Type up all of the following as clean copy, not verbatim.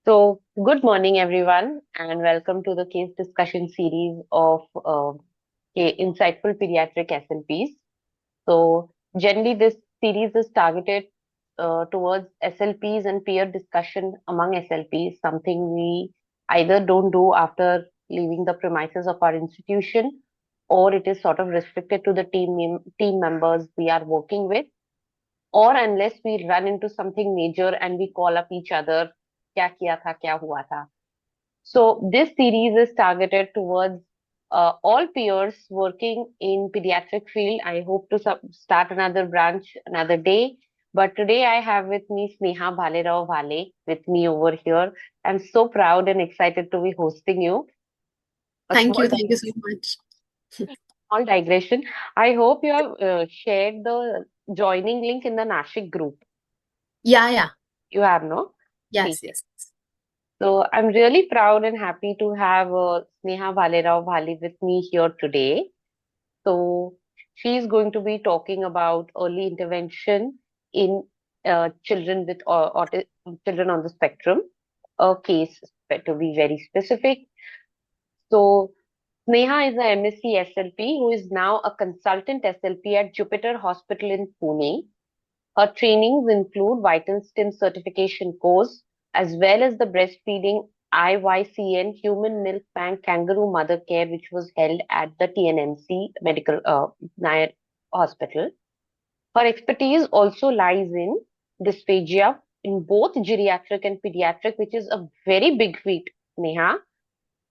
Good morning, everyone, and welcome to the case discussion series of Insightful Pediatric SLPs. Generally, this series is targeted towards SLPs and peer discussion among SLPs, something we either don't do after leaving the premises of our institution, or it is sort of restricted to the team members we are working with, or unless we run into something major and we call up each other, kya kiya tha, kya hua tha. So this series is targeted towards all peers working in pediatric field. I hope to start another branch another day. But today I have with me Sneha Bhalerao-Bhale with me over here. I'm so proud and excited to be hosting you. A Thank you so much. small digression. I hope you have shared the joining link in the Nashik group. Yeah. You have, no? Yes, Great. yes. So I'm really proud and happy to have Sneha Bhalerao-Bhale with me here today. So she's going to be talking about early intervention in children with children on the spectrum, a case to be very specific. So Sneha is a MSc SLP who is now a consultant SLP at Jupiter Hospital in Pune. Her trainings include Vital Stim certification course as well as the breastfeeding IYCN Human Milk Bank Kangaroo Mother Care, which was held at the TNMC Medical Nair Hospital. Her expertise also lies in dysphagia in both geriatric and pediatric, which is a very big feat, Neha.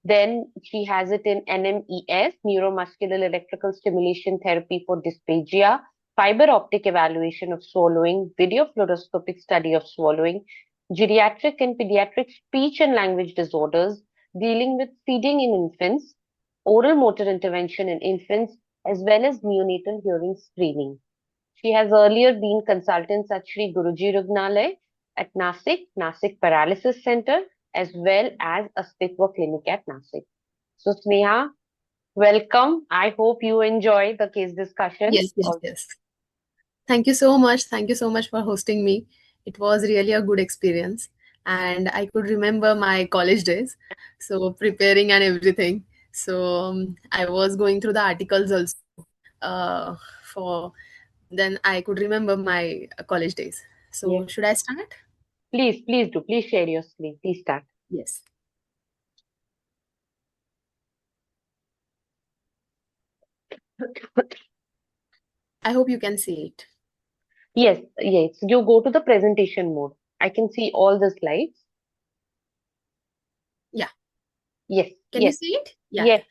Then she has it in NMES, neuromuscular electrical stimulation therapy for dysphagia, fiber optic evaluation of swallowing, video fluoroscopic study of swallowing, geriatric and pediatric speech and language disorders, dealing with feeding in infants, oral motor intervention in infants, as well as neonatal hearing screening. She has earlier been consultant at Sri Guruji Rugnalay at Nasik Paralysis Center, as well as a Spitwa clinic at Nasik. So, Sneha, welcome. I hope you enjoy the case discussion. Yes. Thank you so much. Thank you so much for hosting me. It was really a good experience. And I could remember my college days. So preparing and everything. So I was going through the articles also. For then I could remember my college days. Yes. So should I start? Please do. Please share your screen. Please start. Yes. I hope you can see it. Yes. You go to the presentation mode. I can see all the slides. Yeah. Yes. Can you Yes. see it? Yes.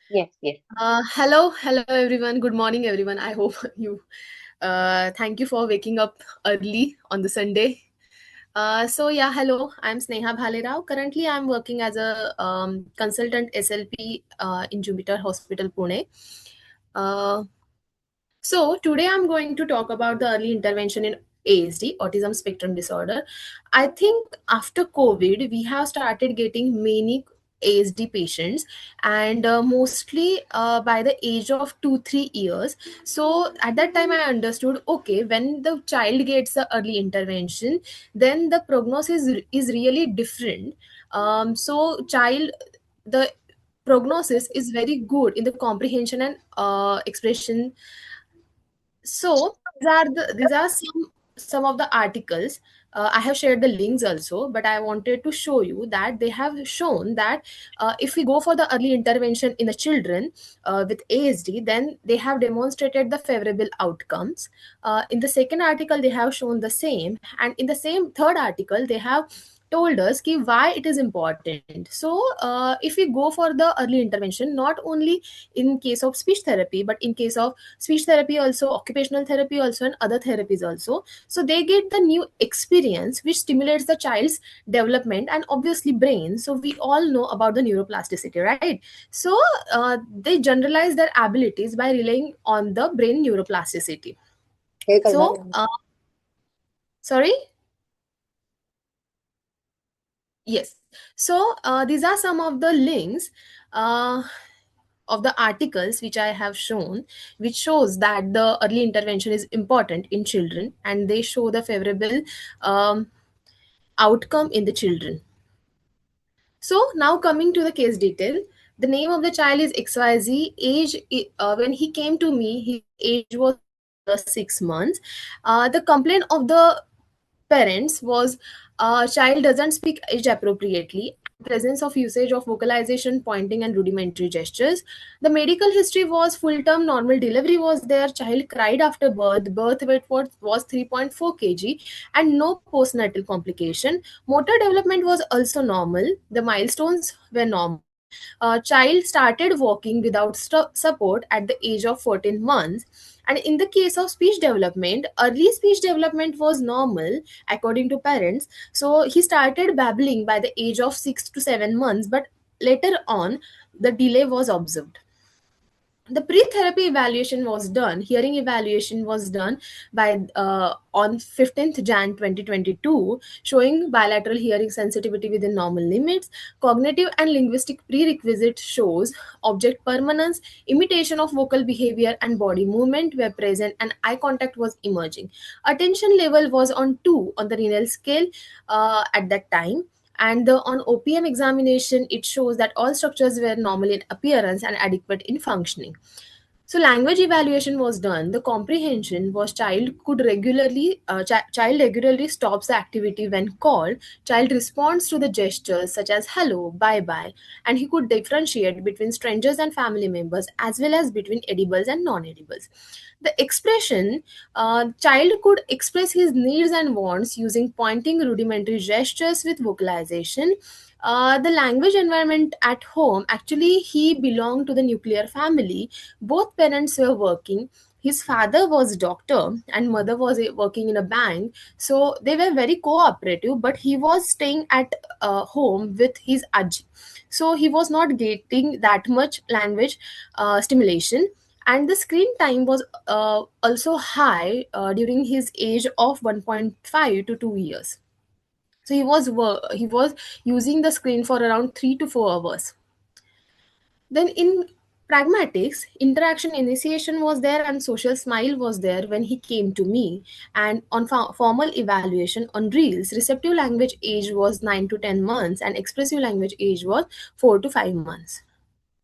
Hello everyone. Good morning, everyone. I hope you. Thank you for waking up early on the Sunday. Hello. I'm Sneha Bhalerao. Currently, I'm working as a consultant SLP in Jupiter Hospital, Pune. Uh, so today I'm going to talk about the early intervention in ASD, autism spectrum disorder. I think after COVID, we have started getting many ASD patients, and mostly by the age of 2-3 years. So at that time, I understood, okay, when the child gets the early intervention, then the prognosis is really different. Child, the prognosis is very good in the comprehension and expression. So these are some of the articles. I have shared the links also, but I wanted to show you that they have shown that if we go for the early intervention in the children with ASD, then they have demonstrated the favorable outcomes. In the second article, they have shown the same, and in the same third article, they have told us why it is important. So if we go for the early intervention, not only in case of speech therapy, but in case of speech therapy also, occupational therapy also, and other therapies also, so they get the new experience which stimulates the child's development and obviously brain. So we all know about the neuroplasticity, right? So they generalize their abilities by relying on the brain neuroplasticity. So sorry. Yes. So these are some of the links uh, of the articles which I have shown, which shows that the early intervention is important in children, and they show the favorable um, outcome in the children. So now coming to the case detail, the name of the child is XYZ. When he came to me, his age was 2 years 6 months. The complaint of the parents was child doesn't speak age appropriately, presence of usage of vocalization, pointing, and rudimentary gestures. The medical history was full term normal delivery was there. Child cried after birth. Birth weight was 3.4 kg and no postnatal complication. Motor development was also normal. The milestones were normal. Child started walking without support at the age of 14 months. And in the case of speech development, early speech development was normal according to parents. So he started babbling by the age of 6 to 7 months, but later on, the delay was observed. The pre-therapy evaluation was done, hearing evaluation was done by on 15th jan 2022, showing bilateral hearing sensitivity within normal limits. Cognitive and linguistic prerequisite shows object permanence, imitation of vocal behavior and body movement were present, and eye contact was emerging. Attention level was on 2 on the renal scale at that time. And on OPM examination, it shows that all structures were normal in appearance and adequate in functioning. So language evaluation was done. The comprehension was child regularly stops the activity when called. Child responds to the gestures such as hello, bye bye, and he could differentiate between strangers and family members as well as between edibles and non-edibles. The expression, child could express his needs and wants using pointing, rudimentary gestures with vocalization. The language environment at home, actually he belonged to the nuclear family. Both parents were working. His father was doctor and mother was working in a bank, so they were very cooperative, but he was staying at home with his aji, so he was not getting that much language stimulation. And the screen time was also high during his age of 1.5 to 2 years. So he was using the screen for around 3 to 4 hours. Then in pragmatics, interaction initiation was there and social smile was there when he came to me. And on formal evaluation on reels, receptive language age was 9 to 10 months and expressive language age was 4 to 5 months.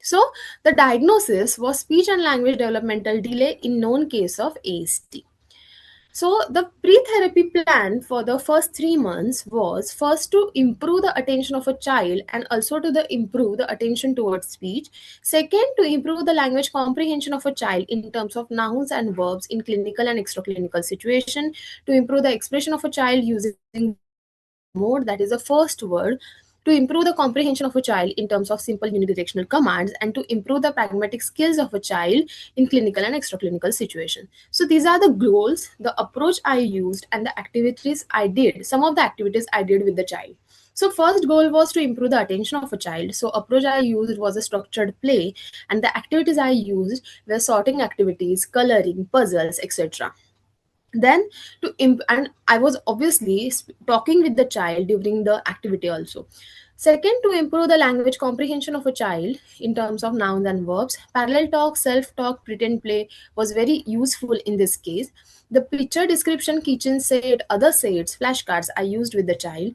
So the diagnosis was speech and language developmental delay in known case of AST. So the pre-therapy plan for the first 3 months was first to improve the attention of a child and also to improve the attention towards speech. Second, to improve the language comprehension of a child in terms of nouns and verbs in clinical and extraclinical situation. To improve the expression of a child using verbal mode, that is the first word. To improve the comprehension of a child in terms of simple unidirectional commands, and to improve the pragmatic skills of a child in clinical and extraclinical situation. So these are the goals, the approach I used, and the activities I did. Some of the activities I did with the child. So first goal was to improve the attention of a child. So approach I used was a structured play, and the activities I used were sorting activities, coloring, puzzles, etc. Then and I was obviously talking with the child during the activity also. Second, to improve the language comprehension of a child in terms of nouns and verbs, parallel talk, self talk, pretend play was very useful in this case. The picture description, kitchen set, other sets, flashcards I used with the child.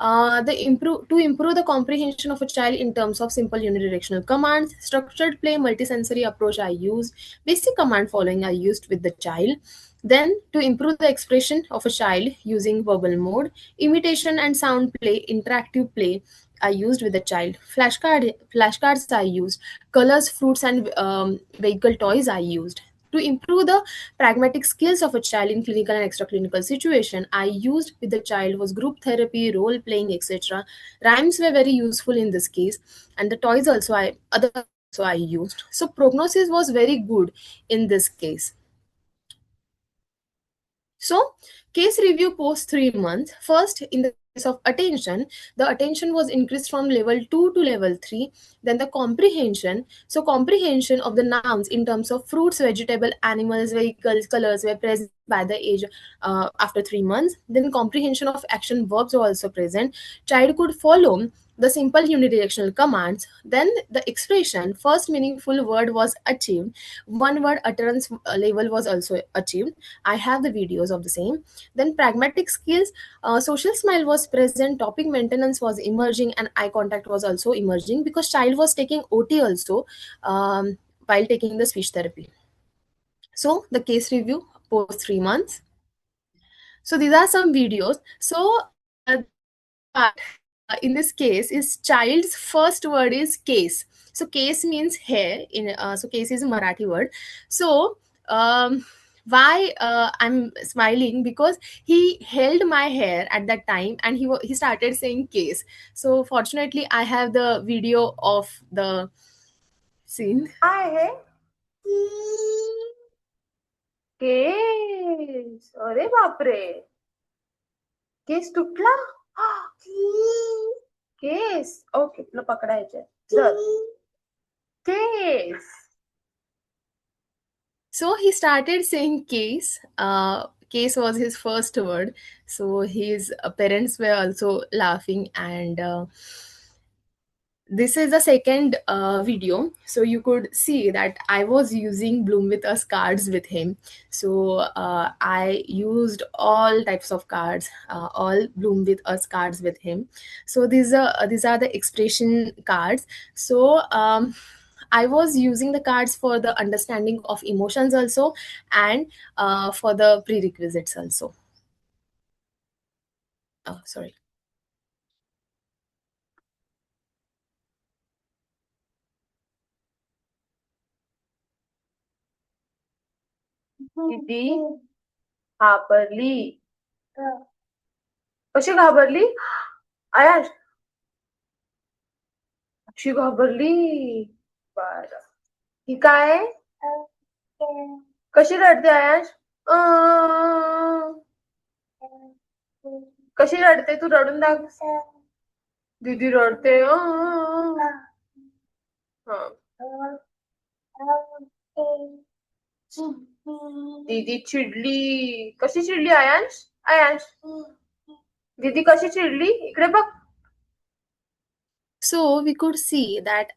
To improve the comprehension of a child in terms of simple unidirectional commands, structured play, multisensory approach I used, basic command following I used with the child. Then, to improve the expression of a child using verbal mode, imitation and sound play, interactive play, I used with the child. Flashcards I used. Colors, fruits, and vehicle toys I used. To improve the pragmatic skills of a child in clinical and extraclinical situation, I used with the child was group therapy, role playing, etc. Rhymes were very useful in this case, and the toys also I used. So prognosis was very good in this case. So, case review post 3 months. First, in the case of attention, the attention was increased from level 2 to level 3. Then the comprehension. So, comprehension of the nouns in terms of fruits, vegetable, animals, vehicles, colors were present by the age after 3 months. Then comprehension of action verbs were also present. Child could follow the simple unidirectional commands, then the expression first meaningful word was achieved. One word utterance level was also achieved. I have the videos of the same. Then pragmatic skills, social smile was present, topic maintenance was emerging, and eye contact was also emerging because child was taking OT also while taking the speech therapy. So the case review post 3 months. So these are some videos. So part in this case is child's first word is case. So case means hair. So case is a Marathi word. So why I'm smiling because he held my hair at that time and he started saying case. So fortunately, I have the video of the scene. आहे case. अरे बापरे, case तुटला. Case. Okay, तुला पकडायचे. चल. Case. So he started saying case. Case was his first word. So his parents were also laughing, and this is the second video. So you could see that I was using Bloom with Us cards with him. So I used all types of cards, all Bloom with Us cards with him. So these are the expression cards. So I was using the cards for the understanding of emotions also, and for the prerequisites also. Oh, sorry. किती घाबरली. कशी घाबरली आयाश? अशी घाबरली. बर, ही काय? कशी रडते आयाश? कशी रडते? तू रडून दाख. दीदी रडते. दीदी चिडली. कशी चिडली आयांश? आयांश, दीदी कशी चिडली? इकडे बघ. So we could see that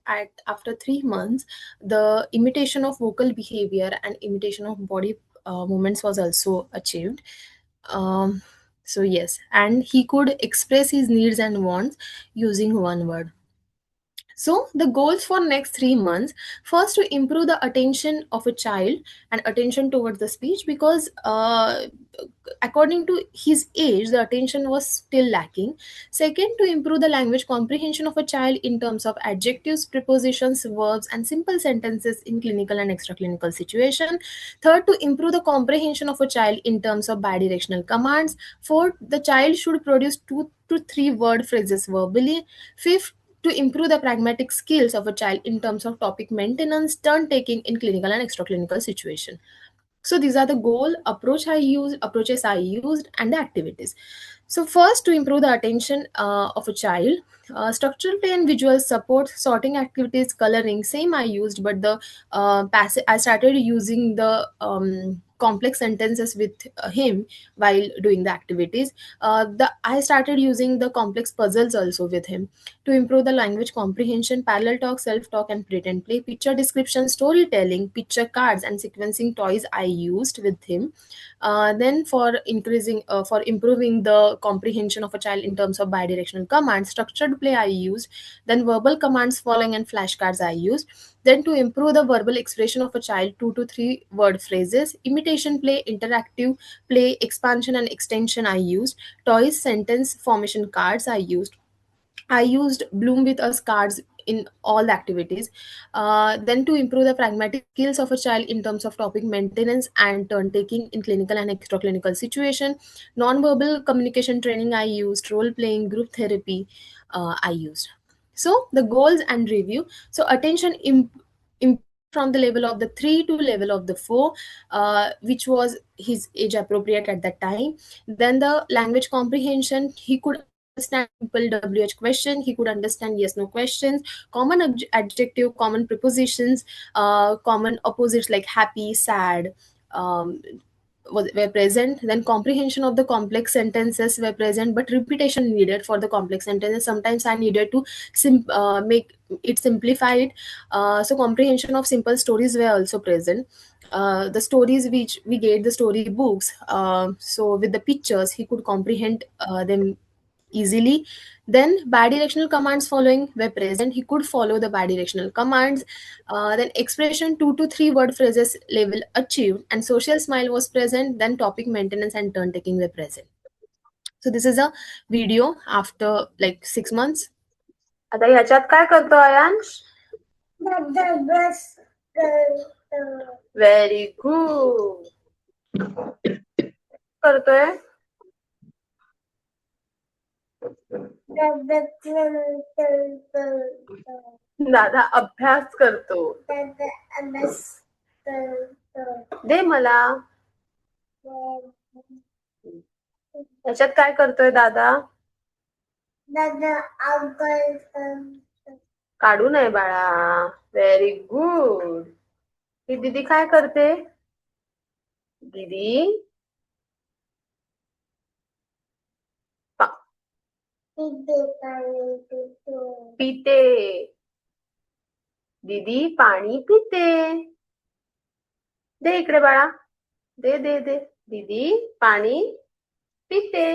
after 3 months, the imitation of vocal behavior and imitation of body movements was also achieved. So yes, and he could express his needs and wants using one word. So the goals for next 3 months: first, to improve the attention of a child and attention towards the speech, because according to his age the attention was still lacking. Second, to improve the language comprehension of a child in terms of adjectives, prepositions, verbs, and simple sentences in clinical and extraclinical situation. Third, to improve the comprehension of a child in terms of bidirectional commands. Fourth, the child should produce 2 to 3 word phrases verbally. Fifth, to improve the pragmatic skills of a child in terms of topic maintenance, turn taking in clinical and extraclinical situation. So these are the approaches I used, and the activities. So first, to improve the attention of a child, structural play and visual support, sorting activities, coloring, same I used, but the passive I started using the complex sentences with him while doing the activities. The I started using the complex puzzles also with him. To improve the language comprehension, parallel talk, self talk, and pretend play, picture description, storytelling, picture cards, and sequencing toys I used with him. Then for improving the comprehension of a child in terms of bidirectional commands, structured play I used. Then verbal commands following and flashcards I used. Then to improve the verbal expression of a child, 2 to 3 word phrases, imitation play, interactive play, expansion and extension I used. Toys, sentence formation cards I used Bloom with Us cards in all the activities. Then to improve the pragmatic skills of a child in terms of topic maintenance and turn taking in clinical and extraclinical situation. Non-verbal communication training I used. Role playing, group therapy I used. So the goals and review. So attention improved from the level of the 3 to level of the 4, which was his age appropriate at that time. Then the language comprehension, he could understand simple WH question, he could understand yes no questions, common adjective, common prepositions, common opposites like happy, sad, um, were present, then comprehension of the complex sentences were present, but repetition needed for the complex sentences. Sometimes I needed to make it simplified. So comprehension of simple stories were also present. The stories which we get the story books, so with the pictures he could comprehend them easily. Then bidirectional commands following were present, he could follow the bidirectional commands. Then expression 2 to 3 word phrases level achieved, and social smile was present. Then topic maintenance and turn taking were present. So this is a video after like 6 months. आता ह्याच्यात काय करतो Aayansh? Very good करतोय. दादा अभ्यास करतो. दे मला. ह्याच्यात काय करतोय दादा? काढू नये बाळा. Very good. ही दीदी काय करते? दीदी पिते. दीदी पाणी पिते. दे इकडे बाळा. दे दे दे. दीदी पाणी पिते.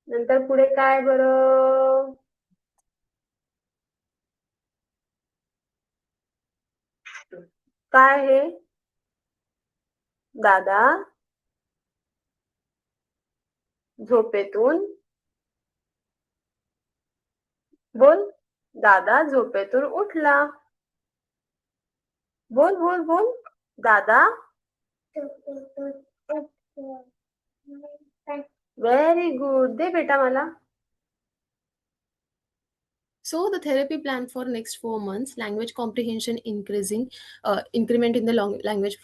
नंतर पुढे काय बरं? काय हे? दादा झोपेतून बोल. दादा झोपेतून उठला. बोल बोल बोल. दादा व्हेरी गुड. दे बेटा मला. So the therapy plan for next 4 months: language comprehension increasing, increment in the language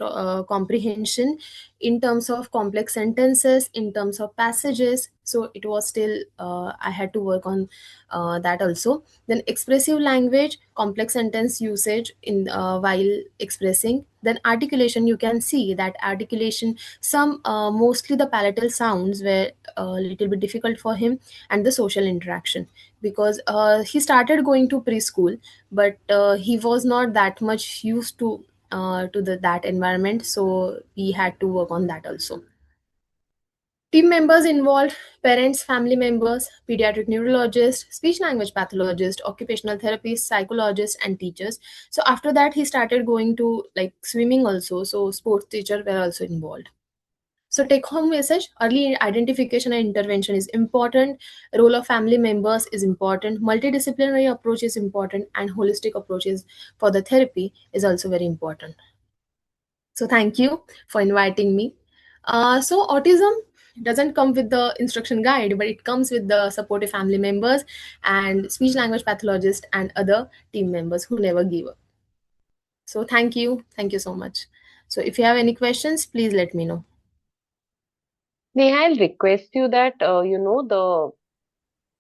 comprehension in terms of complex sentences, in terms of passages. So it was still I had to work on that also. Then expressive language, complex sentence usage in while expressing. Then articulation, you can see that articulation, some mostly the palatal sounds were a little bit difficult for him. And the social interaction, because he started going to preschool, but he was not that much used to that environment, so we had to work on that also. Team members involved: parents, family members, pediatric neurologist, speech language pathologist, occupational therapist, psychologist, and teachers. So after that he started going to like swimming also, so sports teacher were also involved. So take home message: early identification and intervention is important, role of family members is important, multidisciplinary approach is important, and holistic approaches for the therapy is also very important. So thank you for inviting me. So autism doesn't come with the instruction guide, but it comes with the supportive family members and speech language pathologist and other team members who never give up. So thank you so much. So if you have any questions, please let me know. Neha, I'll request you that, the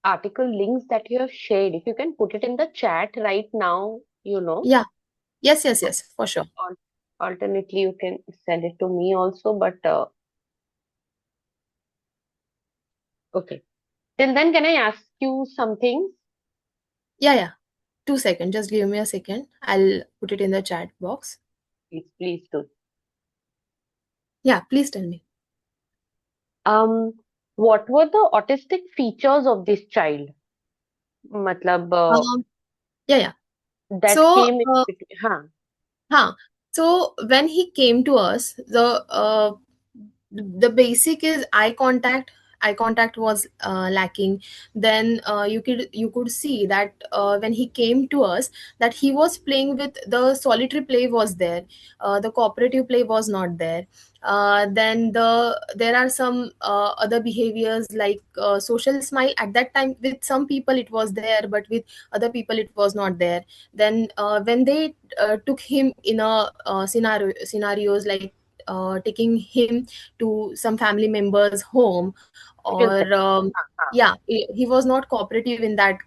article links that you have shared, if you can put it in the chat right now, Yeah. Yes, for sure. Alternately, you can send it to me also, but okay. Till then, can I ask you something? Yeah. 2 seconds. Just give me a second. I'll put it in the chat box. Please do. Yeah, please tell me. What were the autistic features of this child? Matlab, Yeah. that So, came in between. So when he came to us, the basic is eye contact. Eye contact was lacking. Then you could see that when he came to us, that he was playing with the solitary play was there, the cooperative play was not there. Then there are some other behaviors like social smile. At that time with some people it was there, but with other people it was not there. Then when they took him in a scenarios like taking him to some family members home, Social or setting. हाँ. yeah, he was not cooperative in that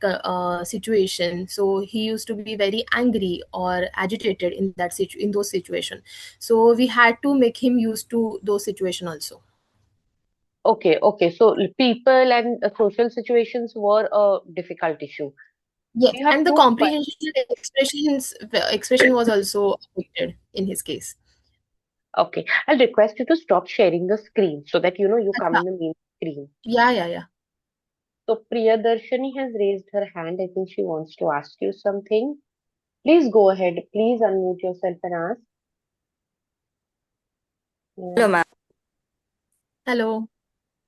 situation. So he used to be very angry or agitated in in those situations. So we had to make him used to those situations also. Okay, okay. So people and social situations were a difficult issue. Yes, You have and the two comprehension expression was also affected in his case. Okay, I'll request you to stop sharing the screen so that you come Acha. in the main screen. Yeah, yeah, yeah. So Priyadarshini has raised her hand. I think she wants to ask you something. Please go ahead. Please unmute yourself and ask. Hello, Yeah. ma'am. Hello.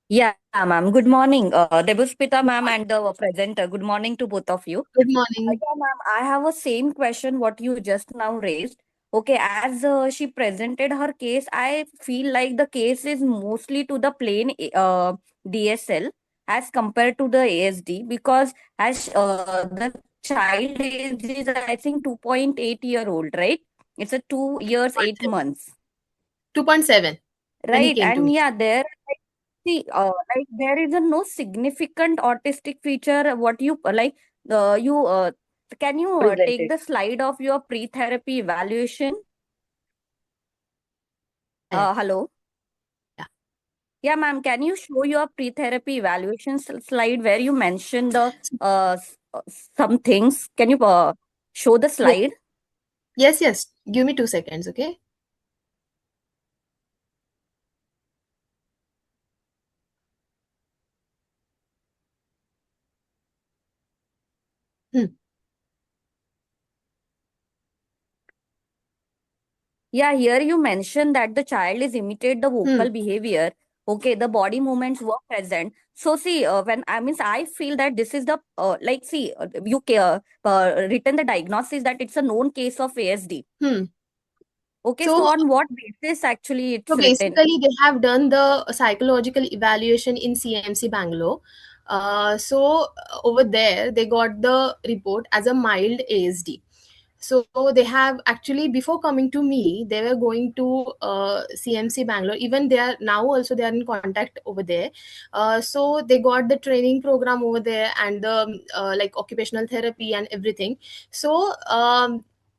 Yeah, ma'am. Good morning, Debuspita, ma'am, and the presenter. Good morning to both of you. Good morning. Yeah, ma'am. I have a same question what you just now raised. Okay, as she presented her case, I feel like the case is mostly to the plain DSL as compared to the ASD because as the child age is I think 2.8 year old, right? It's a 2 years 8 months, 2.7 when he right? came to And me. yeah, there see, like there is a no significant autistic feature. What you you can you take Presented. the slide of your pre-therapy evaluation? Yeah, Hello. yeah. Yeah, ma'am. Can you show your pre-therapy evaluation slide where you mentioned the some things? Can you show the Yes, slide? yes, yes. Give me 2 seconds, okay? Hmm. Yeah, here you mentioned that the child is imitate the Hmm. vocal behavior. Okay, the body movements were present. So see, when I means I feel that this is the like see you written the diagnosis that it's a known case of ASD. Hmm. Okay, So so on what basis actually So it's written? basically, they have done the psychological evaluation in CMC Bangalore. Over there, they got the report as a mild ASD. So they have actually before coming to me, they were going to CMC Bangalore. Even they are now also they are in contact over there. So they got the training program over there and the like occupational therapy and everything. So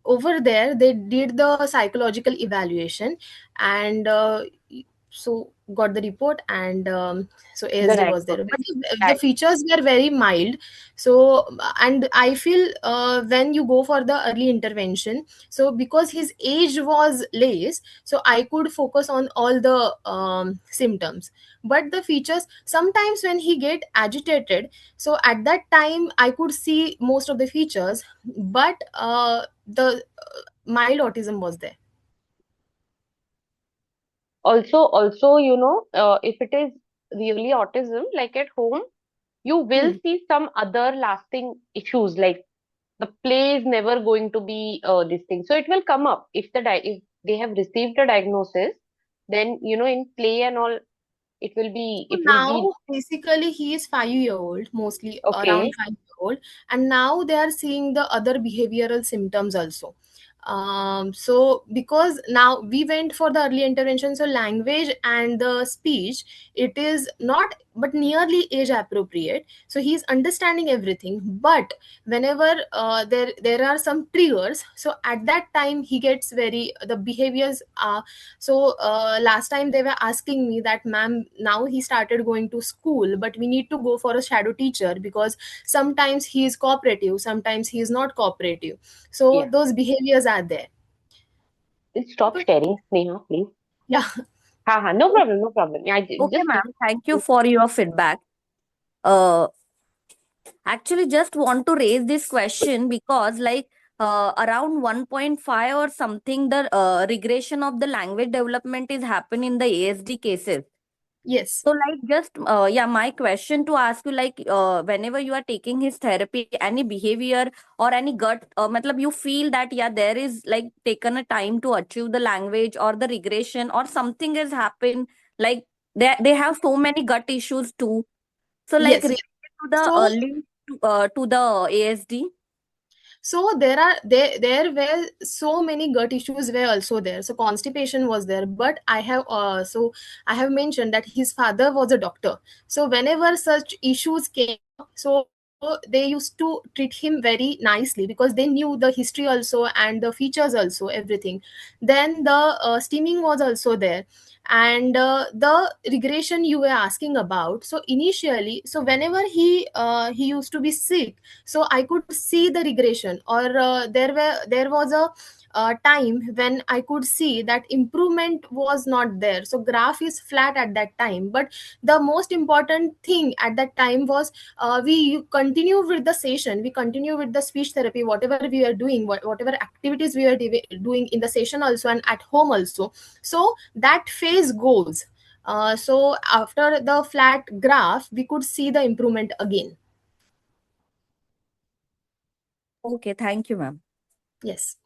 over there they did the psychological evaluation and so got the report and so The ASD was there, but diagnosis. the Right. features were very mild. So and I feel when you go for the early intervention, so because his age was less, so I could focus on all the symptoms, but the features sometimes when he get agitated, so at that time I could see most of the features, but the mild autism was there. Also, if it is really autism, like at home, you will Hmm. see some other lasting issues. Like the play is never going to be this thing. So it will come up if if they have received a diagnosis, then in play and all, it will be So it will be now basically he is 5 year old, mostly around okay. 5 year old, and now they are seeing the other behavioral symptoms also. So because now we went for the early intervention, so language and the speech, it is not but nearly age appropriate. So he is understanding everything, but whenever there are some triggers, so at that time he gets very the behaviors are so last time they were asking me that, ma'am, now he started going to school, but we need to go for a shadow teacher because sometimes he is cooperative, sometimes he is not cooperative. So Yeah. those behaviors are there. Please stop But sharing, Sneha, please. yeah, No problem, no problem. Yeah, Okay, just ma'am. Thank you for your feedback. Uh, Actually, just want to raise this question because, like, around 1.5 or something, the regression of the language development is happening in the ASD cases. yes, So, like, just yeah, my question to ask you, like, whenever you are taking his therapy, any behavior or any gut, matlab you feel that yeah, there is like taken a time to achieve the language or the regression or something has happened. Like, they have so many gut issues too. So, like, yes. related to the So link to the ASD. So there were so many gut issues were also there. So constipation was there, but I have mentioned that his father was a doctor. So whenever such issues came, so they used to treat him very nicely because they knew the history also and the features also, everything. Then the steaming was also there. And the regression you were asking about, so initially, so whenever he used to be sick, so I could see the regression, or there was a time when I could see that improvement was not there. So graph is flat at that time, but the most important thing at that time was we continue with the session, we continue with the speech therapy, whatever we are doing, whatever activities we are doing in the session also and at home also. So that phase goes. So after the flat graph, we could see the improvement again. Okay, thank you, ma'am. Yes.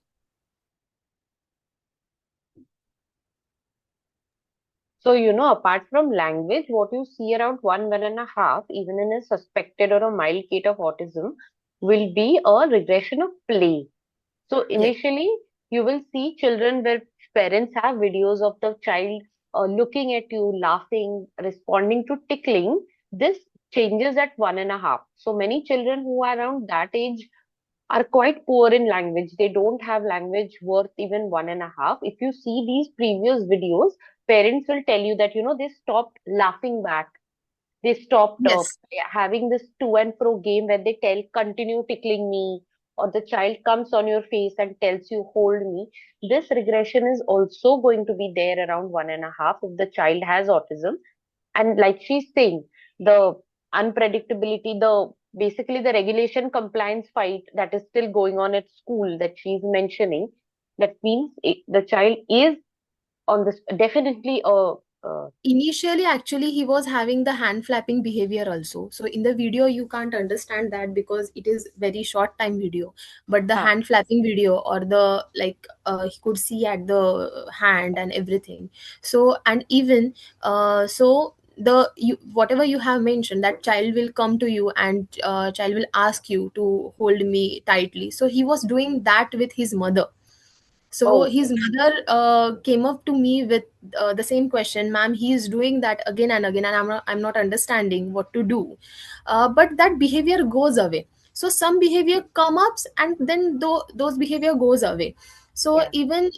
So, apart from language, what you see around 1.5, even in a suspected or a mild case of autism, will be a regression of play. So Yes. initially, you will see children where parents have videos of the child looking at you, laughing, responding to tickling. This changes at 1.5. So many children who are around that age are quite poor in language. They don't have language worth even 1.5. If you see these previous videos, parents will tell you that, they stopped laughing back. They stopped Yes. having this to and fro game where they tell, continue tickling me, or the child comes on your face and tells you, hold me. This regression is also going to be there around 1.5 if the child has autism. And like she's saying, the unpredictability, the basically the regulation compliance fight that is still going on at school that she's mentioning, that means the child is on this definitely a Initially, actually, he was having the hand flapping behavior also. So in the video, you can't understand that because it is very short time video. But the huh, hand flapping video, or the like, he could see at the hand and everything. So and even so whatever you have mentioned, that child will come to you and child will ask you to hold me tightly. So he was doing that with his mother. So oh, his mother came up to me with the same question, ma'am. He is doing that again and again, and I'm not understanding what to do. But that behavior goes away. So some behavior come ups, and then those behavior goes away. So yeah. even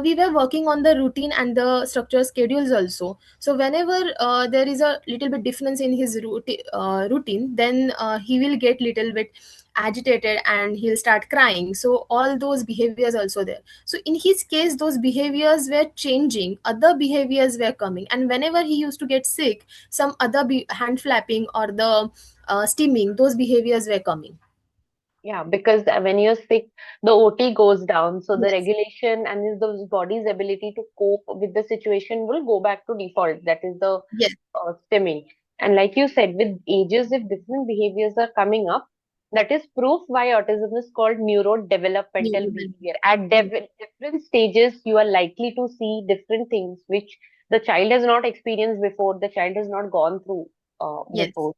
we were working on the routine and the structure schedules also. So whenever there is a little bit difference in his routine, then he will get little bit agitated and he'll start crying. So all those behaviors also there. So in his case, those behaviors were changing, other behaviors were coming, and whenever he used to get sick, some other hand flapping or the steaming, those behaviors were coming. Yeah, because when you're sick, the OT goes down. So the Yes. regulation and the body's ability to cope with the situation will go back to default. That is the Yes. stimming. And like you said, with ages, if different behaviors are coming up, that is proof why autism is called neurodevelopmental behavior. At different stages, you are likely to see different things which the child has not experienced before, the child has not gone through Yes. before.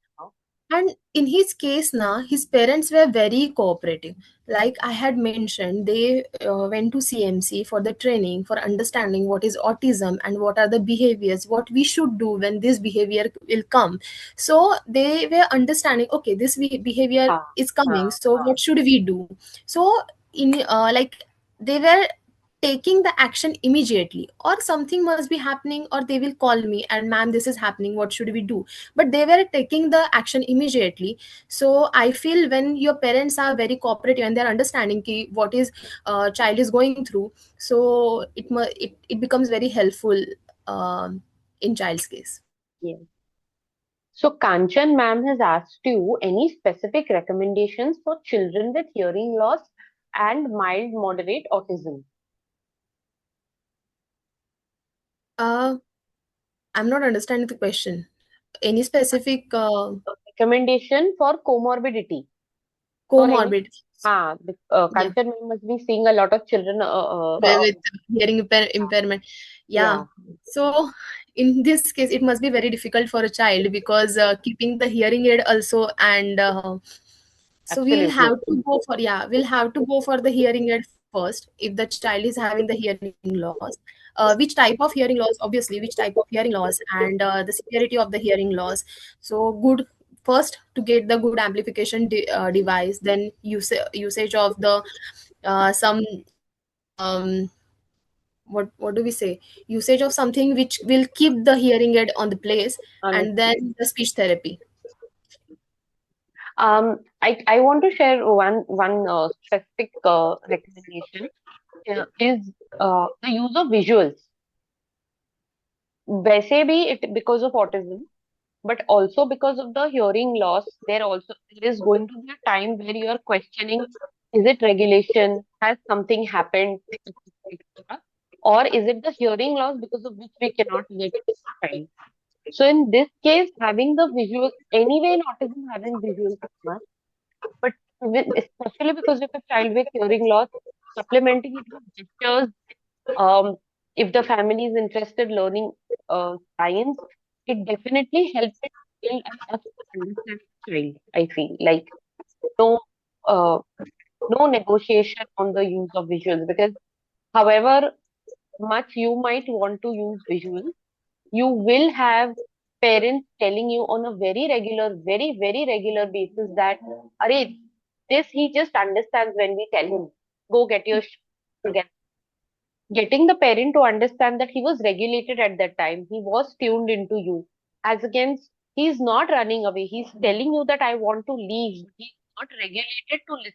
And in his case, now his parents were very cooperative. Like I had mentioned, they went to CMC for the training for understanding what is autism and what are the behaviors, what we should do when this behavior will come. So they were understanding, okay, this behavior Ah, is coming, so what should we do? So in like they were taking the action immediately, or something must be happening, or they will call me and, ma'am, this is happening, what should we do? But they were taking the action immediately. So I feel when your parents are very cooperative and they're understanding ki what is child is going through, so it becomes very helpful in child's case. yeah. So Kanchan ma'am has asked you any specific recommendations for children with hearing loss and mild moderate autism. uh, I'm not understanding the question. Any specific Recommendation for comorbidity for any. comorbid? Yeah, Kanchan ma'am must be seeing a lot of children. with hearing impairment. Yeah. Yeah, So in this case, it must be very difficult for a child because keeping the hearing aid also, and So we'll Absolutely. have to go for, yeah, we'll have to go for the hearing aid first if the child is having the hearing loss. Which type of hearing loss? Obviously, which type of hearing loss and the severity of the hearing loss. So good, first to get the good amplification device, then usage of the some what do we say, usage of something which will keep the hearing aid on the place, and Understood. then the speech therapy. I want to share one specific recommendation is the use of visuals. वैसे भी it because of autism, but also because of the hearing loss, there is going to be a time where you are questioning: is it regulation? Has something happened? etc. Or is it the hearing loss because of which we cannot get child? So in this case, having the visual anyway in autism, having visuals is must. But especially because of a child with hearing loss, supplementing it with gestures, um, if the family is interested learning science, it definitely helps it build us to understand the child. I feel like no, uh, no negotiation on the use of visuals, because however much you might want to use visuals, you will have parents telling you on a very regular, very, very regular basis that, Arey, this he just understands when we tell him, go get your together. Getting the parent to understand that he was regulated at that time, he was tuned into you, as against he's not running away, he's telling you that I want to leave, he's not regulated to listen,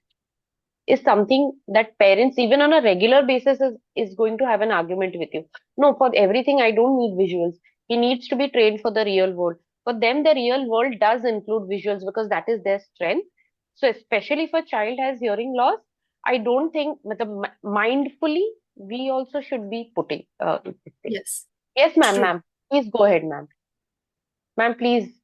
is something that parents, even on a regular basis, is going to have an argument with you. No, for everything, I don't need visuals. He needs to be trained for the real world. For them, the real world does include visuals because that is their strength. So, especially if a child has hearing loss, I don't think, mindfully, we also should be putting. Yes, Yes, ma'am, true. ma'am. Please go ahead, ma'am. Ma'am, please.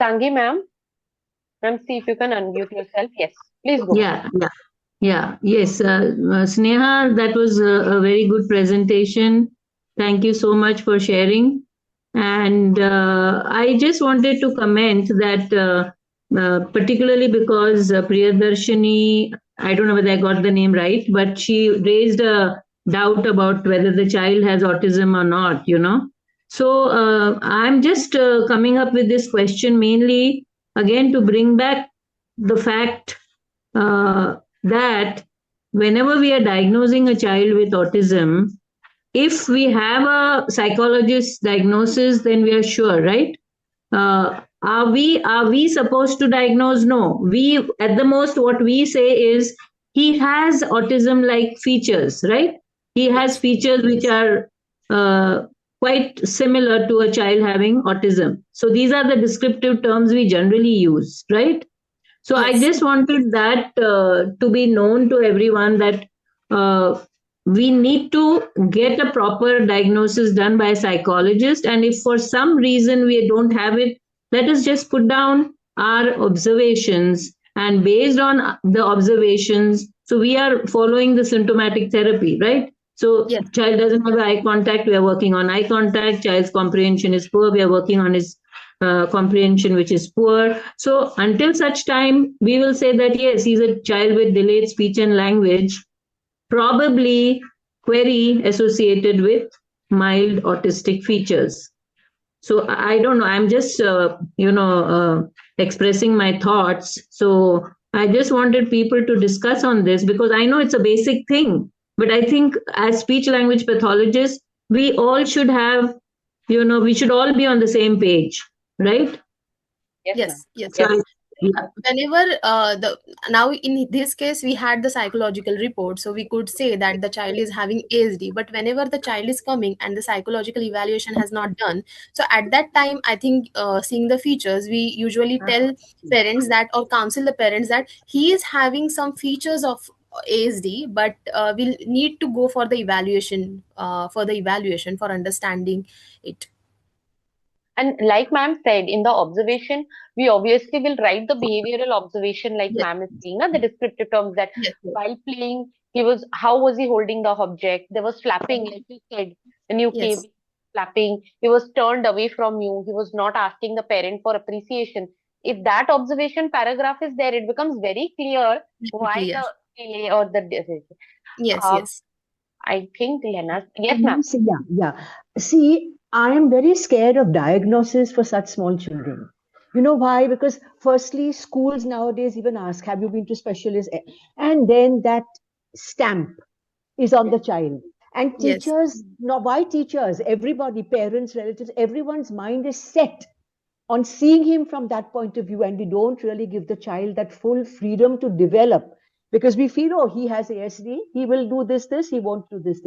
Sangi, ma'am. Ma'am, see if you can unmute yourself. Yes, please go. Yeah, yeah, yeah. Yes, Sneha, that was a very good presentation. Thank you so much for sharing. And I just wanted to comment that, particularly because Priyadarshini, I don't know whether I got the name right, but she raised a doubt about whether the child has autism or not, you know. So I'm just coming up with this question mainly again to bring back the fact that whenever we are diagnosing a child with autism, if we have a psychologist diagnosis, then we are sure, right? Are we supposed to diagnose? No. We at the most what we say is he has autism like features, right? He has Yes, features which are quite similar to a child having autism. So these are the descriptive terms we generally use, right? So I yes, just wanted that to be known to everyone that uh, we need to get a proper diagnosis done by a psychologist. And if for some reason we don't have it, let us just put down our observations. And based on the observations, so we are following the symptomatic therapy, right? So yes, child doesn't have eye contact, we are working on eye contact. Child's comprehension is poor, we are working on his comprehension which is poor. So until such time we will say that yes, he's a child with delayed speech and language, probably query associated with mild autistic features. So I don't know, I'm just expressing my thoughts. So I just wanted people to discuss on this because I know it's a basic thing, but I think as speech language pathologists we all should have, we should all be on the same page, right? Yes, ma'am. yes, yes. So Yes. yeah, Whenever the now in this case we had the psychological report, so we could say that the child is having ASD. But whenever the child is coming and the psychological evaluation has not done, so at that time I think, seeing the features, we usually tell parents that, or counsel the parents that he is having some features of ASD, but we'll need to go for the evaluation for understanding it. And like ma'am said, in the observation, we obviously will write the behavioral observation like Yes, ma'am is saying, na, the descriptive terms that yes, yes, while playing, how was he holding the object? There was flapping, like you said, when you came yes, clapping, he was turned away from you, he was not asking the parent for appreciation. If that observation paragraph is there, it becomes very clear Very why clear. the delay or the decision. Yes, Um, yes. I think Lena, yes, Can ma'am. you see? Yeah, yeah. See, I am very scared of diagnosis for such small children. You know why? Because firstly, schools nowadays even ask, have you been to specialist? And then that stamp is on the child. And Yes. teachers, no, why teachers? Everybody, parents, relatives, everyone's mind is set on seeing him from that point of view, and we don't really give the child that full freedom to develop because we feel, oh, he has ASD, he will do this, he won't do this.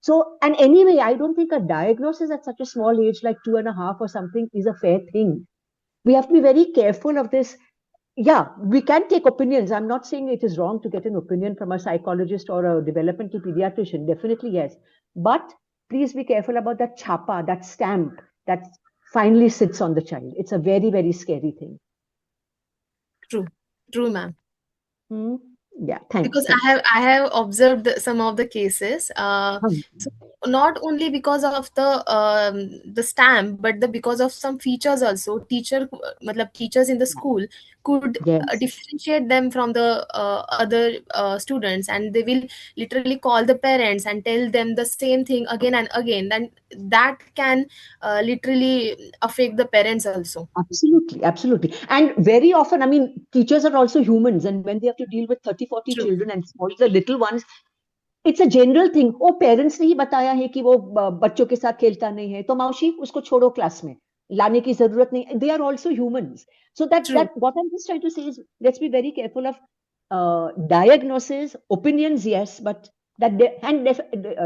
So, and anyway, I don't think a diagnosis at such a small age, like 2.5 or something, is a fair thing. We have to be very careful of this. Yeah, we can take opinions. I'm not saying it is wrong to get an opinion from a psychologist or a developmental pediatrician. Definitely, yes. But please be careful about that chapa, that stamp that finally sits on the child. It's a very, very scary thing. True. True, ma'am. Hmm? Yeah, thanks. Because Thanks. I have observed some of the cases. So not only because of the stamp, but because of some features also. Matlab teachers in the school could Yes, differentiate them from the other students, and they will literally call the parents and tell them the same thing again and again. And that can literally affect the parents also. absolutely, absolutely. And very often, I mean, teachers are also humans, and when they have to deal with 30, 40 True. children and all the little ones, it's a general thing वो parents ने ही बताया है कि वो बच्चों के साथ खेलता नहीं है तो मौसी उसको छोड़ो क्लास में लाने की जरूरत नहीं they are also humans so True. That what I am just trying to say is let's be very careful of diagnosis opinions yes but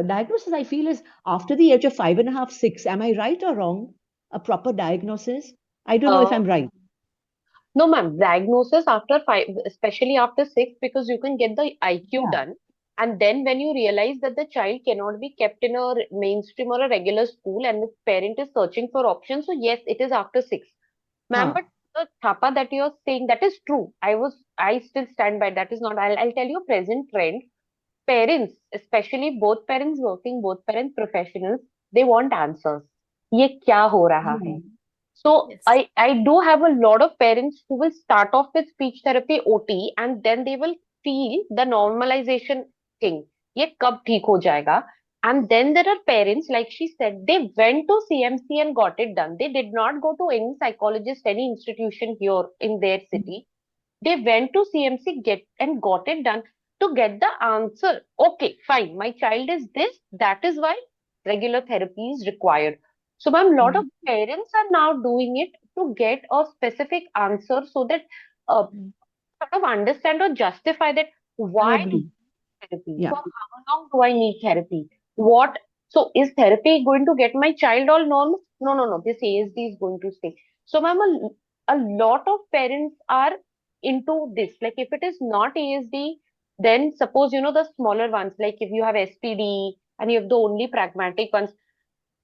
diagnosis I feel is after the age of 5.5 6 am I right or wrong a proper diagnosis I don't know if Uh, I'm right no, ma'am. Diagnosis after 5, especially after 6, because you can get the IQ yeah done. And then when you realize that the child cannot be kept in a mainstream or a regular school and the parent is searching for options, so yes, it is after 6. Ma'am, huh but the chapa that you're saying, that is true. I still stand by that is not, I'll tell you a present trend. Parents, especially both parents working, both parents professionals, they want answers. ये क्या हो रहा है? yeah. So Yes. I do have a lot of parents who will start off with speech therapy OT and then they will feel the normalization thing. ये कब ठीक हो जाएगा? And then there are parents, like she said, they went to CMC and got it done. They did not go to any psychologist, any institution here in their city. They went to CMC get and got it done to get the answer. Okay, fine. My child is this. That is why regular therapy is required. So, ma'am, lot of parents are now doing it to get a specific answer so that sort of understand or justify that I why do agree I need therapy? yeah For how long do I need therapy? What? So, is therapy going to get my child all normal? No, no, no. This ASD is going to stay. So, ma'am, a lot of parents are into this. Like, if it is not ASD, then suppose, the smaller ones, like if you have SPD and you have the only pragmatic ones,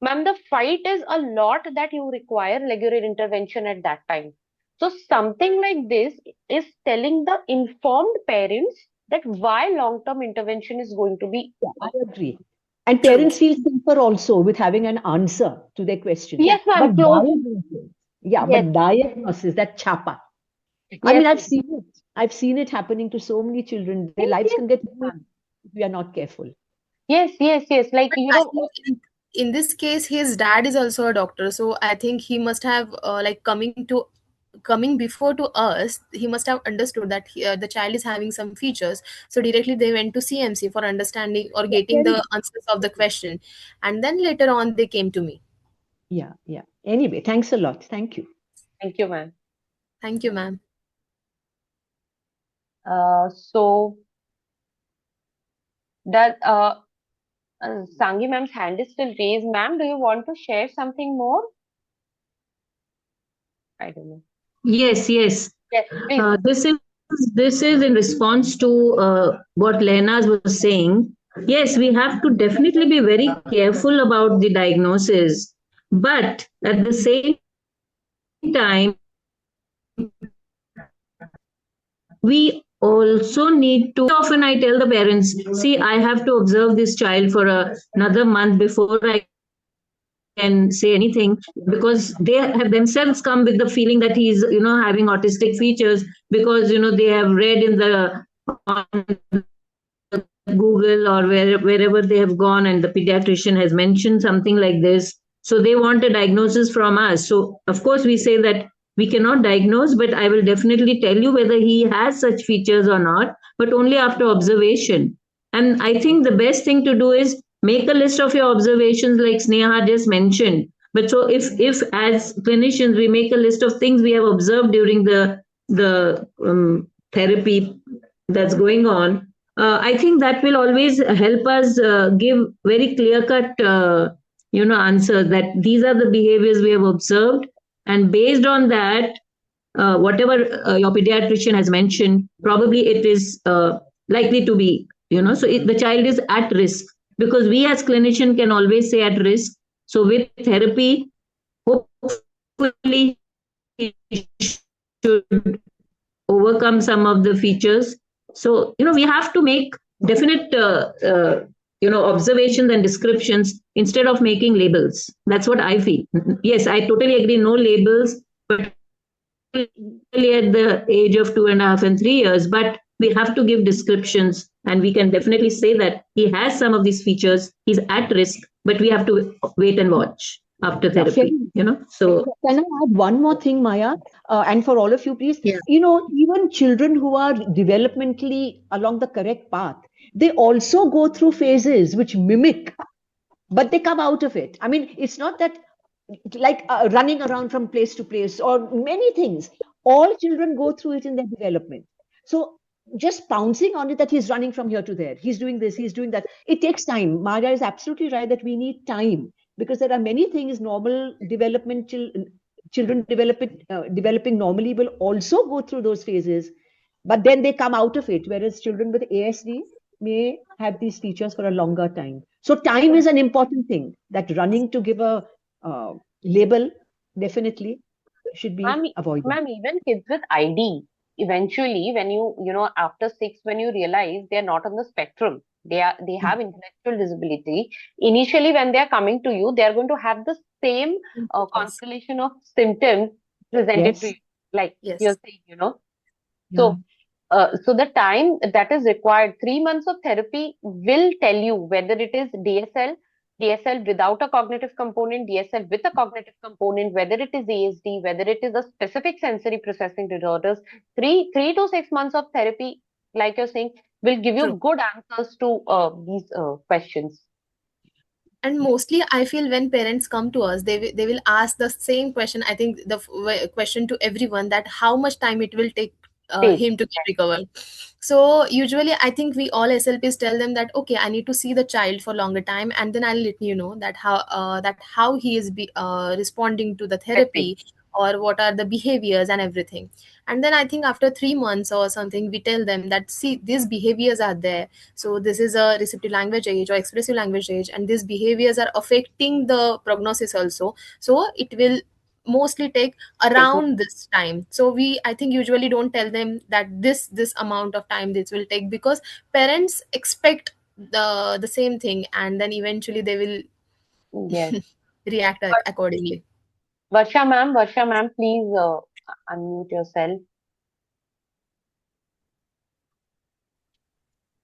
ma'am, the fight is a lot that you require regular intervention at that time. So something like this is telling the informed parents that why long-term intervention is going to be. Yeah, I agree. And True. parents feel safer also with having an answer to their question. Yes, But ma'am. Close. diagnosis, yeah, Yes, but diagnosis, that chapa. I yes, mean, I've ma'am. seen it. I've seen it happening to so many children. Their Yes, lives yes, can get yes, ruined ma'am. if we are not careful. Yes, yes, yes. Like, But I think in this case, his dad is also a doctor, so I think he must have like coming before to us. He must have understood that the child is having some features. So directly they went to CMC for understanding or Yeah, getting very the answers of the question, and then later on they came to me. yeah, yeah. Anyway, thanks a lot. Thank you. thank you, ma'am. Thank you, ma'am. So that Sangi ma'am's hand is still raised. Ma'am, do you want to share something more? I don't know. Yes, yes. Yes, please. This is in response to what Lena was saying. Yes, we have to definitely be very careful about the diagnosis, but at the same time, we also need to. Often, I tell the parents, see, I have to observe this child for another month before I can say anything, because they have themselves come with the feeling that he's having autistic features, because they have read in the on Google or wherever they have gone, and the pediatrician has mentioned something like this. So they want a diagnosis from us. So, of course, we say that we cannot diagnose, but I will definitely tell you whether he has such features or not, but only after observation. And I think the best thing to do is make a list of your observations, like Sneha just mentioned. But so if as clinicians we make a list of things we have observed during the therapy that's going on, I think that will always help us give very clear cut answers, that these are the behaviors we have observed, and based on that, whatever your pediatrician has mentioned, probably it is likely to be, so the child is at risk, because we as clinician can always say at risk. So with therapy, hopefully he should overcome some of the features. So we have to make definite observations and descriptions instead of making labels. That's what I feel. Yes, I totally agree, no labels, but at the age of 2.5 and 3 years, but we have to give descriptions, and we can definitely say that he has some of these features, he's at risk, but we have to wait and watch after therapy. So can I add one more thing, Maya? And for all of you, please. Yeah. Even children who are developmentally along the correct path, they also go through phases which mimic, but they come out of it. I mean, it's not that like running around from place to place or many things. All children go through it in their development. So just pouncing on it that he's running from here to there, he's doing this, he's doing that, it takes time. Maya is absolutely right that we need time, because there are many things normal developmental children developing normally will also go through those phases, but then they come out of it, whereas children with ASD may have these features for a longer time. So time is an important thing. That running to give a label definitely should be avoided. Ma'am, even kids with ID, eventually, when after 6, when you realize they're not on the spectrum, they have intellectual disability. Initially, when they're coming to you, they're going to have the same constellation of symptoms presented to Yes. you, like Yes. you're saying, Yeah. So the time that is required, 3 months of therapy will tell you whether it is DSL without a cognitive component, DSL with a cognitive component, whether it is ASD, whether it is a specific sensory processing disorders. 3 to 6 months of therapy, like you're saying, will give you True. good answers to these questions. And mostly I feel when parents come to us, they will ask the same question. I think the question to everyone, that how much time it will take Take. him to get recovered. So usually I think we all SLPs tell them that okay, I need to see the child for longer time, and then I'll let you know that how he is responding to the therapy, or what are the behaviors and everything. And then I think after 3 months or something, we tell them that see, these behaviors are there. So this is a receptive language age or expressive language age, and these behaviors are affecting the prognosis also. So it will mostly take around this time. So we, I think, usually don't tell them that this amount of time this will take, because parents expect the same thing, and then eventually they will Yes. react accordingly. Varsha ma'am, please unmute yourself.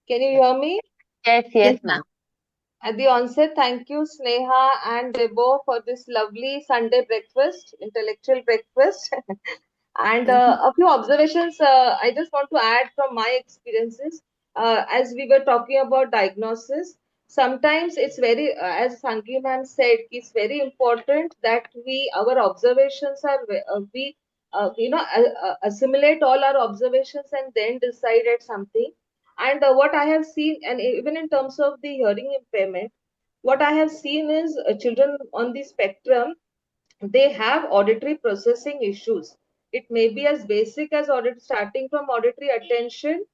Can you hear me? Yes, ma'am. At the onset, thank you, Sneha and Debo, for this lovely Sunday breakfast, intellectual breakfast. And a few observations I just want to add from my experiences. As we were talking about diagnosis, sometimes it's very, as Sangi ma'am said, it's very important that our observations are, we, assimilate all our observations and then decide at something. And what I have seen, and even in terms of the hearing impairment, what I have seen is children on the spectrum, they have auditory processing issues. It may be as basic as starting from auditory attention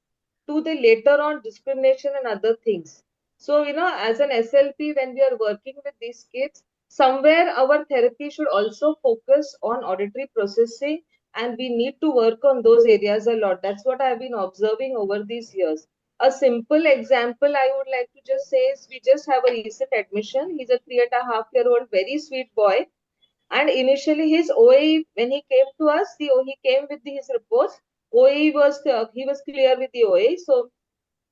to the later on discrimination and other things. So, as an SLP, when we are working with these kids, somewhere our therapy should also focus on auditory processing, and we need to work on those areas a lot. That's what I've been observing over these years. A simple example I would like to just say is we just have a recent admission. He's a 3.5-year-old, very sweet boy. And initially his OAE, when he came to us, he came with his reports. OAE was, he was clear with the OAE. So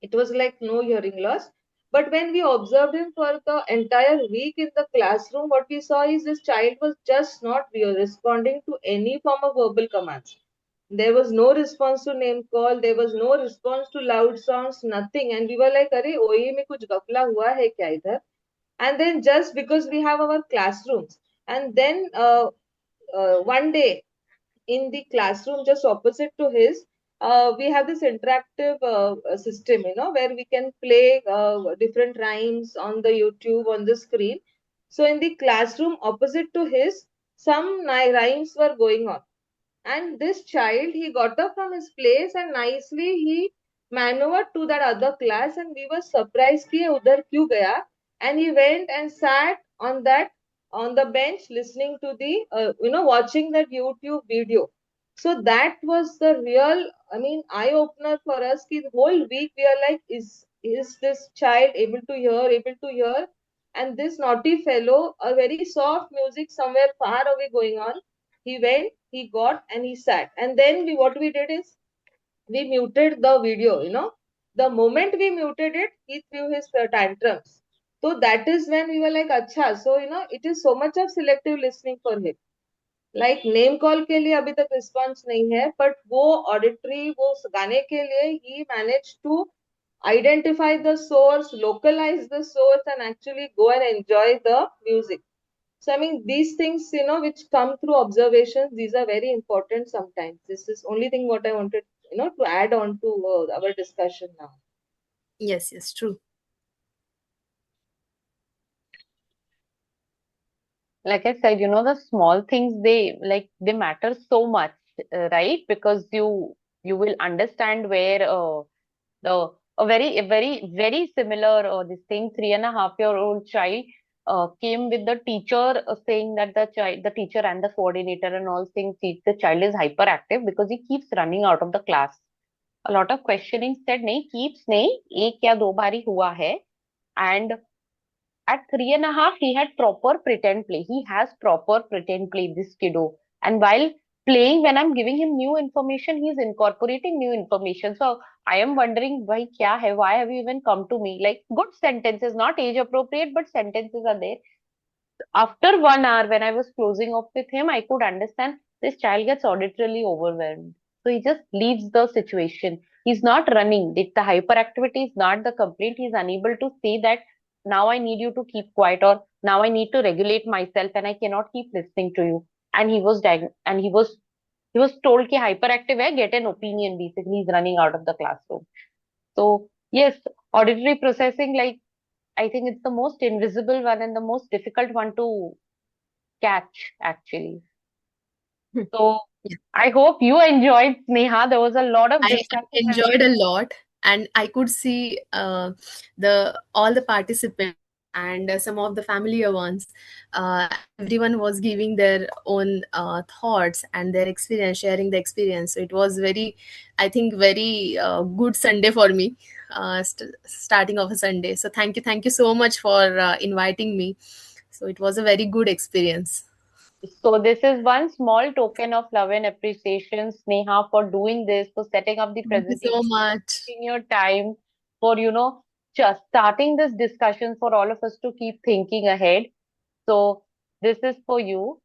it was like no hearing loss. But when we observed him for the entire week in the classroom, what we saw is this child was just not responding to any form of verbal commands. There was no response to name call. There was no response to loud sounds, nothing. And we were like, "Arey, OE में कुछ गफला हुआ है क्या इधर?" And then just because we have our classrooms, and then one day in the classroom just opposite to his, we have this interactive system, where we can play different rhymes on the YouTube on the screen. So in the classroom opposite to his, some rhymes were going on, and this child, he got up from his place and nicely he maneuvered to that other class, and we were surprised कि ये उधर क्यों गया, and he went and sat on the bench listening to the watching that YouTube video. So that was the real, I mean, eye opener for us. The whole week we are like, is this child able to hear? And this naughty fellow, a very soft music somewhere far away going on, he went, he got, and he sat. And then what we did is we muted the video. The moment we muted it, he threw his tantrums. So that is when we were like, acha. So it is so much of selective listening for him. Like name call के लिए अभी तक response नहीं है, but वो auditory, वो गाने के लिए he managed to identify the source, localize the source, and actually go and enjoy the music. So I mean, these things, which come through observations, these are very important sometimes. This is only thing what I wanted, to add on to our discussion now. Yes, yes, true. Like I said, the small things, they matter so much, right? Because you will understand where the a very very similar this thing 3.5-year-old child came with the teacher saying that the teacher and the coordinator and all things the child is hyperactive because he keeps running out of the class. A lot of questioning said नहीं keeps नहीं एक या दो बारी हुआ है. And at 3.5, he had proper pretend play. He has proper pretend play, this kiddo. And while playing, when I'm giving him new information, he's incorporating new information. So I am wondering, why kya hai? Why have you even come to me? Like good sentences, not age appropriate, but sentences are there. After 1 hour, when I was closing off with him, I could understand this child gets auditorily overwhelmed. So he just leaves the situation. He's not running. The hyperactivity is not the complaint. He's unable to say that now I need you to keep quiet or now I need to regulate myself and I cannot keep listening to you. And he was told कि hyperactive hai, get an opinion. Basically, he's running out of the classroom. So yes, auditory processing, like I think it's the most invisible one and the most difficult one to catch, actually. So Yeah. I hope you enjoyed, Sneha. There was a lot of I discussion. enjoyed a lot, and I could see the all the participants and some of the familiar ones. Everyone was giving their own thoughts and their experience, sharing the experience. So it was very, I think, very good Sunday for me, starting of a Sunday. So thank you so much for inviting me. So it was a very good experience. So this is one small token of love and appreciation, Sneha, for doing this, for setting up the Thank you so presentation, much. taking your time, for just starting this discussion for all of us to keep thinking ahead. So this is for you.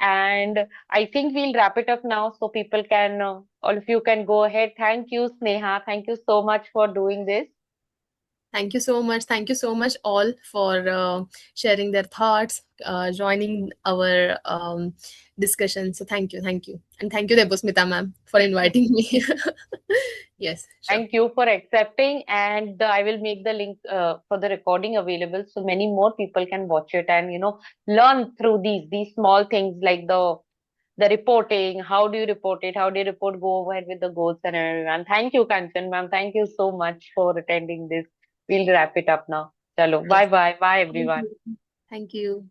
And I think we'll wrap it up now so people can, all of you can go ahead. Thank you, Sneha. Thank you so much for doing this. Thank you so much. Thank you so much, all, for sharing their thoughts, joining our discussion. So thank you, and thank you, Debosmita ma'am, for inviting me. Yes, sure. Thank you for accepting. And I will make the link for the recording available so many more people can watch it and, learn through these small things like the reporting. How do you report it? How do you report? Go ahead with the goals and everyone. Thank you, Kanchan ma'am. Thank you so much for attending this. We'll wrap it up now. Chalo. Yes. Bye bye. Bye Thank everyone. you. Thank you.